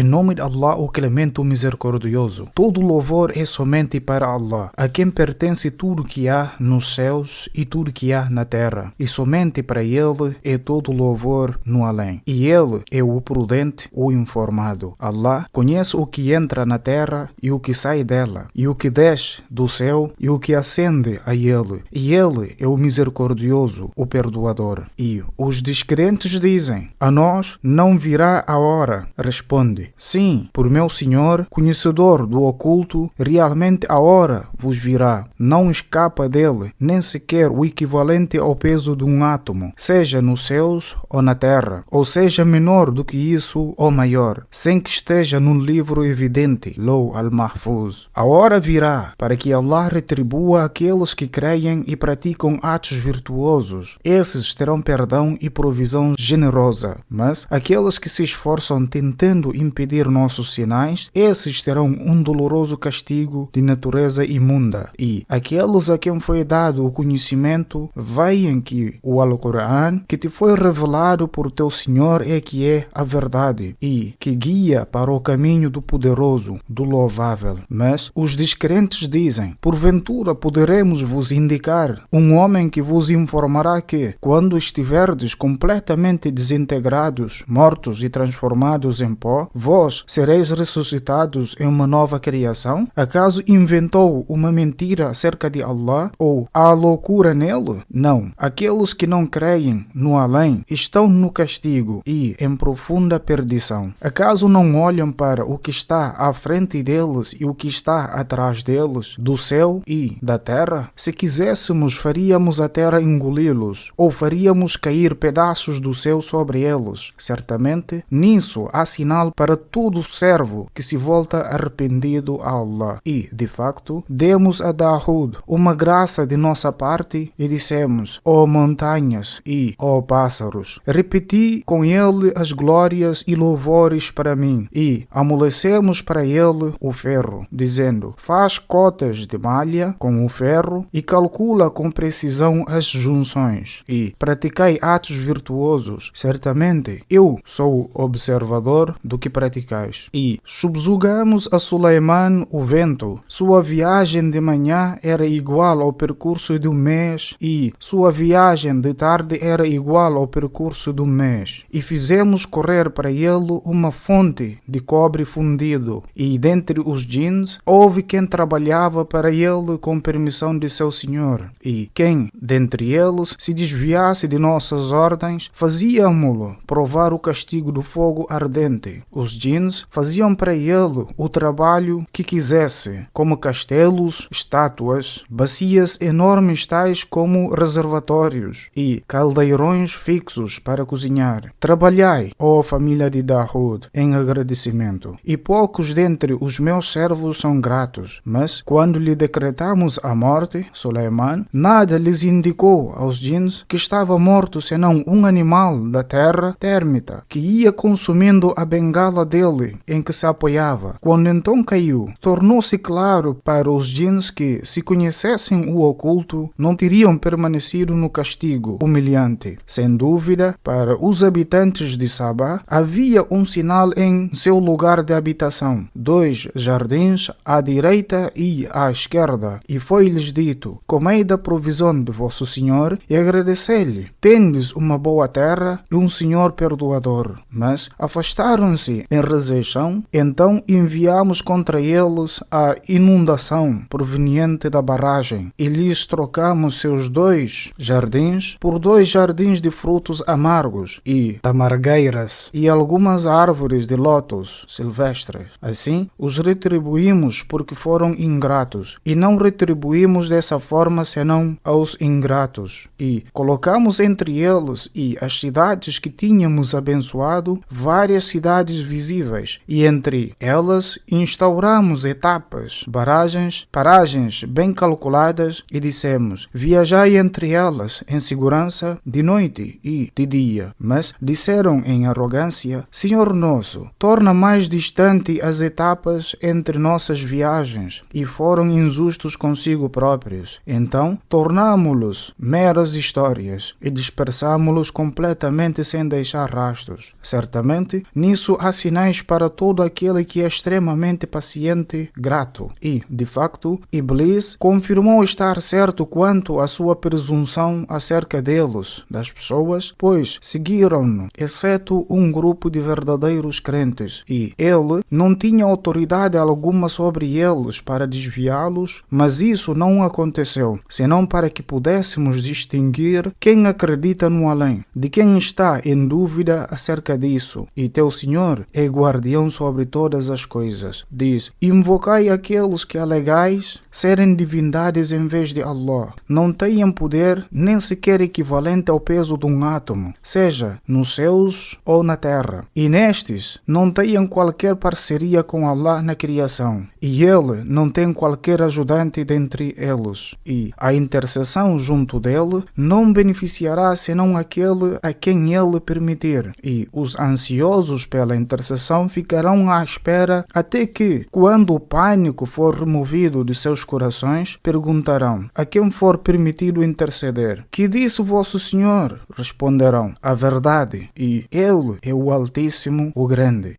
Em nome de Allah, o Clemente, o Misericordioso. Todo louvor é somente para Allah, a quem pertence tudo que há nos céus e tudo que há na terra. E somente para Ele é todo louvor no além. E Ele é o prudente, o informado. Allah conhece o que entra na terra e o que sai dela, e o que desce do céu e o que ascende a Ele. E Ele é o Misericordioso, o Perdoador. E os descrentes dizem: a nós não virá a hora. Responde: sim, por meu Senhor, conhecedor do oculto, realmente a hora vos virá. Não escapa dele, nem sequer o equivalente ao peso de um átomo, seja nos céus ou na terra, ou seja menor do que isso ou maior, sem que esteja num livro evidente, Law al-Mahfuz. A hora virá para que Allah retribua aqueles que creem e praticam atos virtuosos. Esses terão perdão e provisão generosa, mas aqueles que se esforçam tentando impedir nossos sinais, esses terão um doloroso castigo de natureza imunda. E aqueles a quem foi dado o conhecimento veem que o Alcorão que te foi revelado por teu Senhor é que é a verdade e que guia para o caminho do poderoso, do louvável. Mas os descrentes dizem: porventura poderemos vos indicar um homem que vos informará que, quando estiverdes completamente desintegrados, mortos e transformados em pó, vós sereis ressuscitados em uma nova criação? Acaso inventou uma mentira acerca de Allah? Ou há loucura nele? Não. Aqueles que não creem no além estão no castigo e em profunda perdição. Acaso não olham para o que está à frente deles e o que está atrás deles, do céu e da terra? Se quiséssemos, faríamos a terra engoli-los, ou faríamos cair pedaços do céu sobre eles. Certamente, nisso há sinal para todo servo que se volta arrependido a Allah. E, de facto, demos a Daoud uma graça de nossa parte e dissemos: ó montanhas e ó pássaros, repeti com ele as glórias e louvores para mim, e amolecemos para ele o ferro, dizendo: faz cotas de malha com o ferro e calcula com precisão as junções, e praticai atos virtuosos. Certamente eu sou observador do que praticais. E subjugamos a Suleiman o vento. Sua viagem de manhã era igual ao percurso de um mês, e sua viagem de tarde era igual ao percurso de um mês. E fizemos correr para ele uma fonte de cobre fundido. E dentre os djinns houve quem trabalhava para ele com permissão de seu senhor. E quem dentre eles se desviasse de nossas ordens, fazíamo-lo provar o castigo do fogo ardente. Os djinns faziam para ele o trabalho que quisesse, como castelos, estátuas, bacias enormes tais como reservatórios e caldeirões fixos para cozinhar. Trabalhai, ó família de Daoud, em agradecimento. E poucos dentre os meus servos são gratos, mas quando lhe decretamos a morte, Suleiman, nada lhes indicou aos djinns que estava morto senão um animal da terra térmita, que ia consumindo a bengala dele em que se apoiava. Quando então caiu, tornou-se claro para os djinns que, se conhecessem o oculto, não teriam permanecido no castigo humilhante. Sem dúvida, para os habitantes de Sabá, havia um sinal em seu lugar de habitação: 2 jardins à direita e à esquerda. E foi-lhes dito: comei da provisão de vosso Senhor e agradecei-lhe. Tendes uma boa terra e um Senhor perdoador. Mas afastaram-se em rejeição. Então enviamos contra eles a inundação proveniente da barragem e lhes trocamos seus 2 jardins por 2 jardins de frutos amargos e tamargueiras e algumas árvores de lótus silvestres. Assim os retribuímos porque foram ingratos, e não retribuímos dessa forma senão aos ingratos. E colocamos entre eles e as cidades que tínhamos abençoado várias cidades visíveis, e entre elas instauramos etapas, paragens bem calculadas, e dissemos: viajai entre elas em segurança de noite e de dia. Mas disseram em arrogância: Senhor nosso, torna mais distante as etapas entre nossas viagens, e foram injustos consigo próprios. Então tornámo-los meras histórias e dispersámo-los completamente sem deixar rastros. Certamente nisso há sinal sinais para todo aquele que é extremamente paciente, grato. E, de facto, Iblis confirmou estar certo quanto à sua presunção acerca deles, das pessoas, pois seguiram-no, exceto um grupo de verdadeiros crentes, e ele não tinha autoridade alguma sobre eles para desviá-los, mas isso não aconteceu, senão para que pudéssemos distinguir quem acredita no além, de quem está em dúvida acerca disso, e teu Senhor é guardião sobre todas as coisas. Diz: invocai aqueles que alegais serem divindades em vez de Allah. Não tenham poder nem sequer equivalente ao peso de um átomo, seja nos céus ou na terra. E nestes não tenham qualquer parceria com Allah na criação, e Ele não tem qualquer ajudante dentre eles. E a intercessão junto dele não beneficiará senão aquele a quem Ele permitir. E os ansiosos pela intercessão ficarão à espera até que, quando o pânico for removido de seus corações, perguntarão: a quem for permitido interceder? Que disse vosso Senhor? Responderão: a verdade, e Ele é o Altíssimo, o Grande.